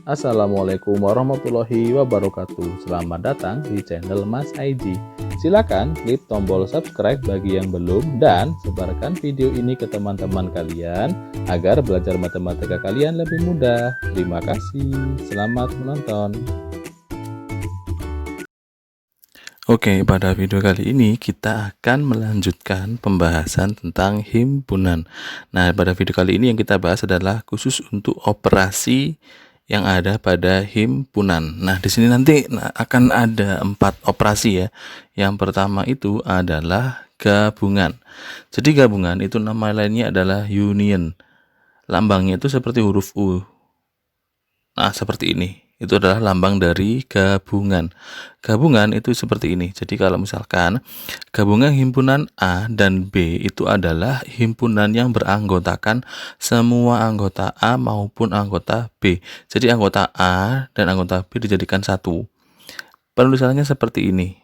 Assalamualaikum warahmatullahi wabarakatuh. Selamat datang di channel Mas Aiji. Silakan klik tombol subscribe bagi yang belum dan sebarkan video ini ke teman-teman kalian agar belajar matematika kalian lebih mudah. Terima kasih. Selamat menonton. Oke, pada video kali ini kita akan melanjutkan pembahasan tentang himpunan. Nah, pada video kali ini yang kita bahas adalah khusus untuk operasi yang ada pada himpunan. Nah, di sini nanti akan ada 4 operasi ya. Yang pertama itu adalah gabungan. Jadi gabungan itu nama lainnya adalah union. Lambangnya itu seperti huruf U. Nah, seperti ini. Itu adalah lambang dari gabungan. Gabungan itu seperti ini. Jadi kalau misalkan gabungan himpunan A dan B itu adalah himpunan yang beranggotakan semua anggota A maupun anggota B. Jadi anggota A dan anggota B dijadikan satu. Penulisannya seperti ini.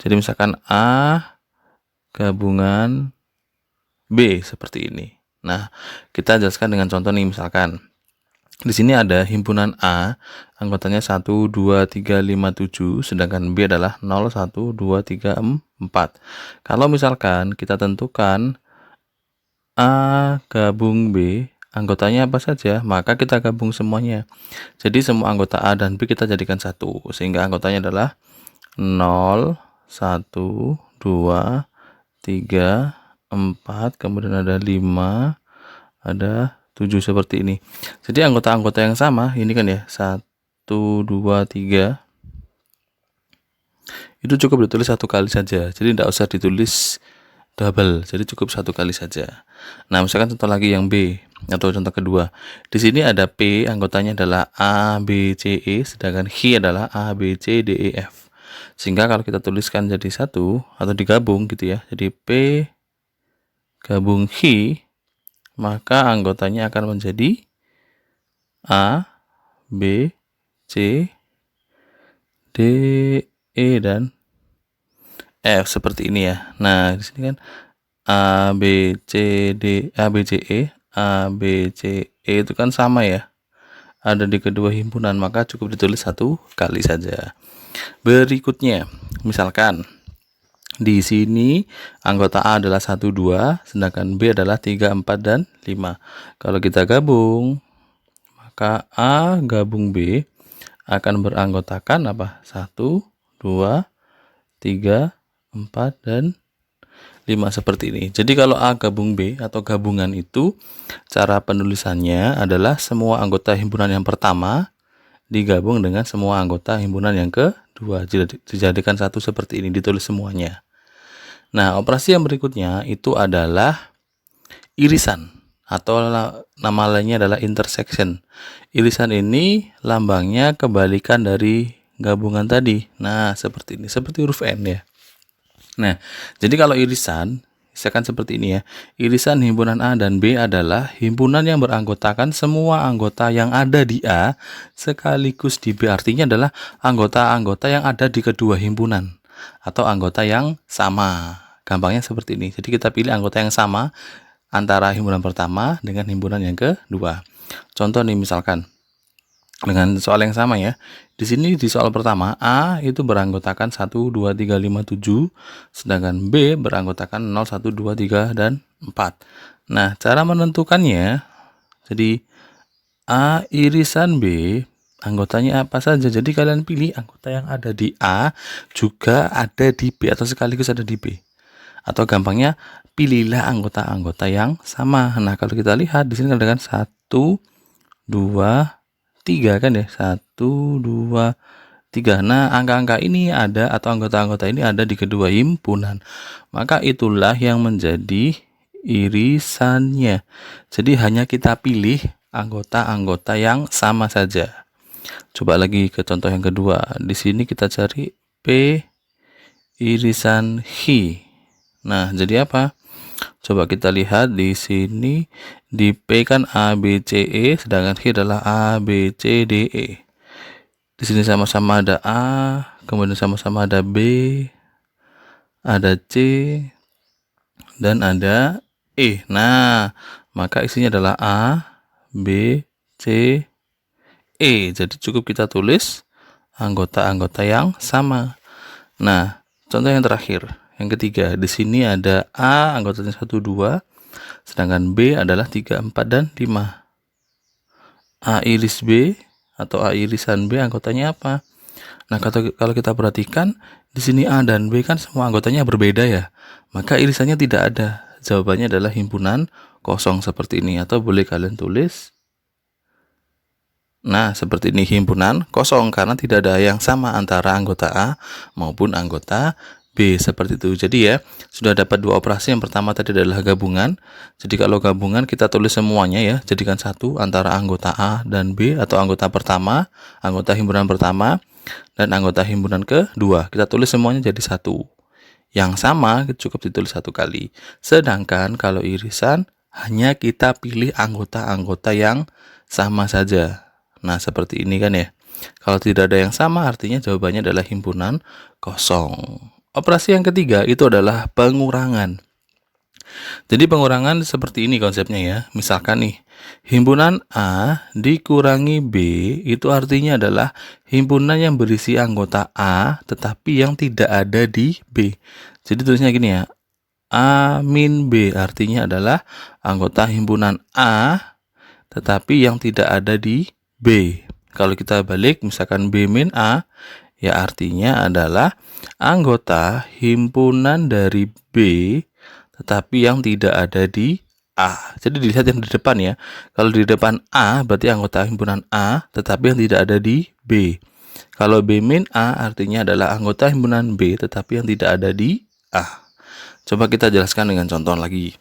Jadi misalkan A gabungan B seperti ini. Nah, kita jelaskan dengan contoh nih, misalkan di sini ada himpunan A, anggotanya 1, 2, 3, 5, 7, sedangkan B adalah 0, 1, 2, 3, 4. Kalau misalkan kita tentukan A gabung B, anggotanya apa saja, maka kita gabung semuanya. Jadi semua anggota A dan B kita jadikan satu, sehingga anggotanya adalah 0, 1, 2, 3, 4, kemudian ada 5, ada 7 seperti ini. Jadi anggota-anggota yang sama ini kan ya, 1, 2, 3 itu cukup ditulis satu kali saja. Jadi tidak usah ditulis double. Jadi cukup satu kali saja. Nah, misalkan contoh lagi yang B atau contoh kedua. Di sini ada P, anggotanya adalah A, B, C, E, sedangkan H adalah A, B, C, D, E, F. Sehingga kalau kita tuliskan jadi satu atau digabung gitu ya. Jadi P gabung H, maka anggotanya akan menjadi A, B, C, D, E, dan F seperti ini ya. Nah, di sini kan A, B, C, D, A, B, C, E, A, B, C, E itu kan sama ya. Ada di kedua himpunan, maka cukup ditulis satu kali saja. Berikutnya, misalkan di sini anggota A adalah 1, 2, sedangkan B adalah 3, 4, dan 5. Kalau kita gabung, maka A gabung B akan beranggotakan apa? 1, 2, 3, 4, dan 5 seperti ini. Jadi kalau A gabung B atau gabungan itu cara penulisannya adalah semua anggota himpunan yang pertama digabung dengan semua anggota himpunan yang kedua. Dijadikan satu seperti ini, ditulis semuanya. Nah, operasi yang berikutnya itu adalah irisan atau nama lainnya adalah intersection. Irisan ini lambangnya kebalikan dari gabungan tadi. Nah, seperti ini, seperti huruf N ya. Nah, jadi kalau irisan, misalkan seperti ini ya. Irisan himpunan A dan B adalah himpunan yang beranggotakan semua anggota yang ada di A sekaligus di B. Artinya adalah anggota-anggota yang ada di kedua himpunan atau anggota yang sama. Gampangnya seperti ini. Jadi kita pilih anggota yang sama antara himpunan pertama dengan himpunan yang kedua. Contoh nih, misalkan dengan soal yang sama ya. Di sini di soal pertama A itu beranggotakan 1, 2, 3, 5, 7, sedangkan B beranggotakan 0, 1, 2, 3, dan 4. Nah, cara menentukannya, jadi A irisan B anggotanya apa saja. Jadi kalian pilih anggota yang ada di A juga ada di B atau sekaligus ada di B. Atau gampangnya pilihlah anggota-anggota yang sama. Nah, kalau kita lihat di sini ada kan 1, 2, 3 kan ya, 1, 2, 3. Nah, angka-angka ini ada atau anggota-anggota ini ada di kedua himpunan. Maka itulah yang menjadi irisannya. Jadi hanya kita pilih anggota-anggota yang sama saja. Coba lagi ke contoh yang kedua. Di sini kita cari P irisan H. Nah, jadi apa? Coba kita lihat di sini di P kan A, B, C, E, sedangkan H adalah A, B, C, D, E. Di sini sama-sama ada A, kemudian sama-sama ada B, ada C, dan ada E. Nah, maka isinya adalah A, B, C, E. Jadi cukup kita tulis anggota-anggota yang sama. Nah, contoh yang terakhir, yang ketiga, di sini ada A anggotanya 1, 2, sedangkan B adalah 3, 4, dan 5. A iris B atau A irisan B anggotanya apa? Nah, kalau kita perhatikan di sini A dan B kan semua anggotanya berbeda ya. Maka irisannya tidak ada. Jawabannya adalah himpunan kosong seperti ini, atau boleh kalian tulis. Nah, seperti ini, himpunan kosong karena tidak ada yang sama antara anggota A maupun anggota B, seperti itu. Jadi ya, sudah dapat dua operasi. Yang pertama tadi adalah gabungan. Jadi kalau gabungan kita tulis semuanya ya, jadikan satu antara anggota A dan B, atau anggota pertama, anggota himpunan pertama, dan anggota himpunan kedua. Kita tulis semuanya jadi satu. Yang sama cukup ditulis satu kali. Sedangkan kalau irisan, hanya kita pilih anggota-anggota yang sama saja. Nah, seperti ini kan ya. Kalau tidak ada yang sama, artinya jawabannya adalah himpunan kosong. Operasi yang ketiga itu adalah pengurangan. Jadi pengurangan seperti ini konsepnya ya. Misalkan nih, himpunan A dikurangi B itu artinya adalah himpunan yang berisi anggota A tetapi yang tidak ada di B. Jadi tulisnya gini ya. A min B artinya adalah anggota himpunan A tetapi yang tidak ada di B. Kalau kita balik, misalkan B min A, ya artinya adalah anggota himpunan dari B tetapi yang tidak ada di A. Jadi dilihat yang di depan ya. Kalau di depan A berarti anggota himpunan A tetapi yang tidak ada di B. Kalau B min A artinya adalah anggota himpunan B tetapi yang tidak ada di A. Coba kita jelaskan dengan contoh lagi.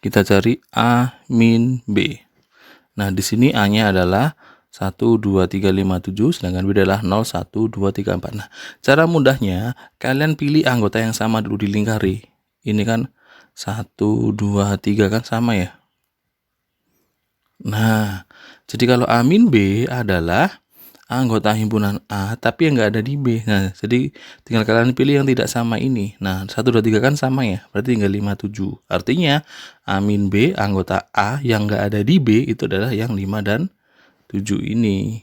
Kita cari A min B. Nah, di sini A-nya adalah 1, 2, 3, 5, 7, sedangkan B adalah 0, 1, 2, 3, 4. Nah, cara mudahnya, kalian pilih anggota yang sama dulu dilingkari. Ini kan 1, 2, 3 kan sama ya. Nah, jadi kalau A min B adalah anggota himpunan A tapi yang nggak ada di B. Nah, jadi tinggal kalian pilih yang tidak sama ini. Nah, 1, 2, 3 kan sama ya, berarti tinggal 5, 7. Artinya A min B anggota A yang nggak ada di B itu adalah yang 5 dan 7 ini.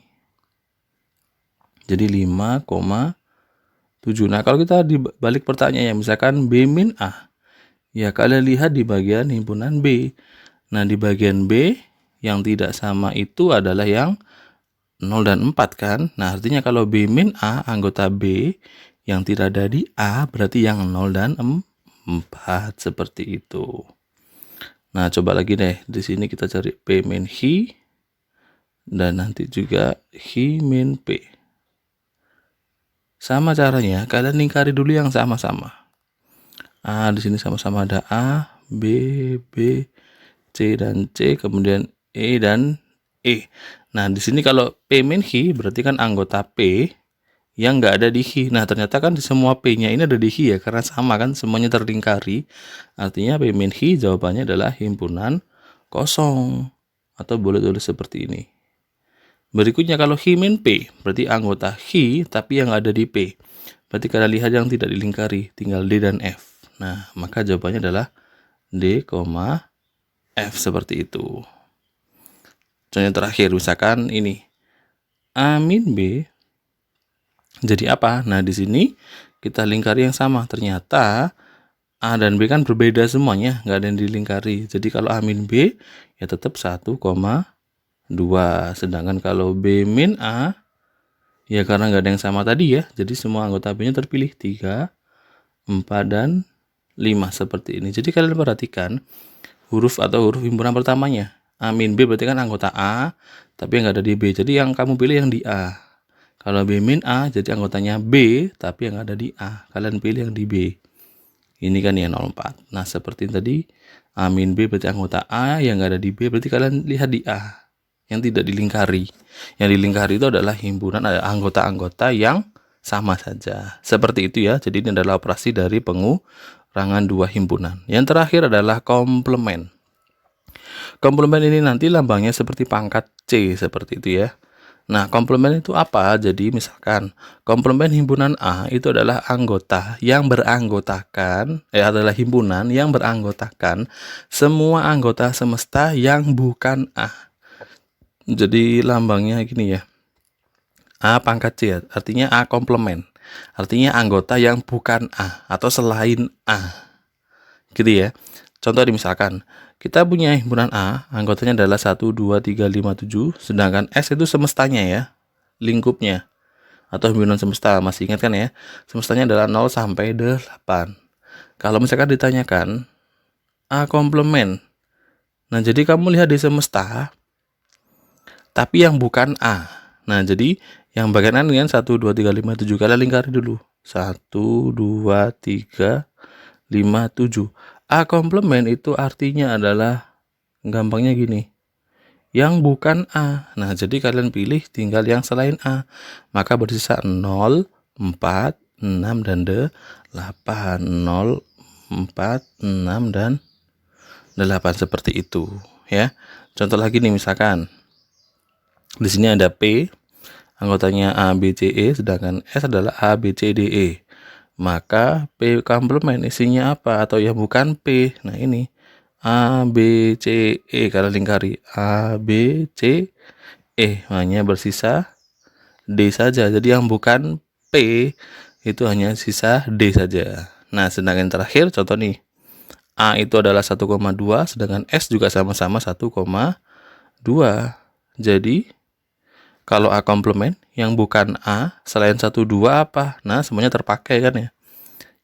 Jadi 5,7. Nah, kalau kita dibalik pertanyaannya, misalkan B min A, ya kalian lihat di bagian himpunan B. Nah, di bagian B yang tidak sama itu adalah yang 0 dan 4 kan. Nah, artinya kalau B min A anggota B yang tidak ada di A berarti yang 0 dan 4, seperti itu. Nah, coba lagi deh. Di sini kita cari P min Hi dan nanti juga Hi min P. Sama caranya, kalian lingkari dulu yang sama-sama. Di sini sama-sama ada A, B, B, C dan C, kemudian E dan E. Nah, di sini kalau P min Hi berarti kan anggota P yang nggak ada di Hi. Nah, ternyata kan di semua P-nya ini ada di Hi ya, karena sama kan, semuanya terlingkari. Artinya P min Hi jawabannya adalah himpunan kosong. Atau boleh tulis seperti ini. Berikutnya kalau Hi min P berarti anggota Hi tapi yang ada di P. Berarti kalian lihat yang tidak dilingkari, tinggal D dan F. Nah, maka jawabannya adalah D, F, seperti itu. Contoh yang terakhir, misalkan ini A min B jadi apa? Nah, di sini kita lingkari yang sama. Ternyata A dan B kan berbeda semuanya, nggak ada yang dilingkari. Jadi kalau A min B ya tetap 1,2. Sedangkan kalau B min A ya karena nggak ada yang sama tadi ya, jadi semua anggota B-nya terpilih 3, 4, dan 5 seperti ini. Jadi kalian perhatikan huruf atau huruf himpunan pertamanya. A min B berarti kan anggota A, tapi yang nggak ada di B. Jadi yang kamu pilih yang di A. Kalau B min A, jadi anggotanya B, tapi yang ada di A. Kalian pilih yang di B. Ini kan ya 04. Nah, seperti tadi, A min B berarti anggota A, yang nggak ada di B, berarti kalian lihat di A. Yang tidak dilingkari. Yang dilingkari itu adalah himpunan anggota-anggota yang sama saja. Seperti itu ya. Jadi ini adalah operasi dari pengurangan dua himpunan. Yang terakhir adalah komplement. Komplement ini nanti lambangnya seperti pangkat C, seperti itu ya. Nah, komplement itu apa? Jadi misalkan komplement himpunan A itu adalah anggota yang beranggotakan, adalah himpunan yang beranggotakan semua anggota semesta yang bukan A. Jadi lambangnya gini ya. A pangkat C, artinya A komplement. Artinya anggota yang bukan A atau selain A. Gitu ya. Contoh misalkan, kita punya himpunan A, anggotanya adalah 1, 2, 3, 5, 7, sedangkan S itu semestanya ya, lingkupnya. Atau himpunan semesta, masih ingat kan ya? Semestanya adalah 0 sampai 8. Kalau misalkan ditanyakan, A komplement. Nah, jadi kamu lihat di semesta, tapi yang bukan A. Nah, jadi yang bagian A dengan 1, 2, 3, 5, 7. Kalian lingkari dulu. 1, 2, 3, 5, 7. A komplement itu artinya adalah, gampangnya gini, yang bukan A. Nah, jadi kalian pilih tinggal yang selain A. Maka bersisa 0, 4, 6, dan 8. 0, 4, 6, dan 8. Seperti itu ya. Contoh lagi nih, misalkan di sini ada P, anggotanya A, B, C, E, sedangkan S adalah A, B, C, D, E. Maka P komplement isinya apa atau yang bukan P? Nah, ini A, B, C, E. Karena lingkari A, B, C, E, hanya bersisa D saja. Jadi yang bukan P itu hanya sisa D saja. Nah, sedangkan yang terakhir contoh nih, A itu adalah 1,2, sedangkan S juga sama-sama 1,2. Jadi kalau A komplement yang bukan A selain 1, 2 apa? Nah, semuanya terpakai kan ya.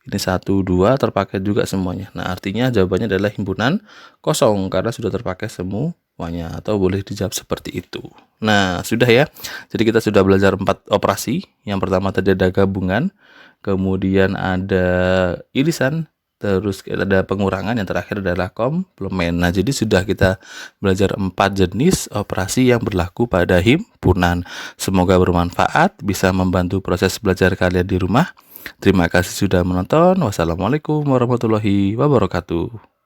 Ini 1, 2 terpakai juga semuanya. Nah, artinya jawabannya adalah himpunan kosong karena sudah terpakai semuanya, atau boleh dijawab seperti itu. Nah, sudah ya. Jadi kita sudah belajar 4 operasi. Yang pertama tadi ada gabungan, kemudian ada irisan, terus ada pengurangan, yang terakhir adalah komplement. Nah, jadi sudah kita belajar 4 jenis operasi yang berlaku pada himpunan. Semoga bermanfaat, bisa membantu proses belajar kalian di rumah. Terima kasih sudah menonton. Wassalamualaikum warahmatullahi wabarakatuh.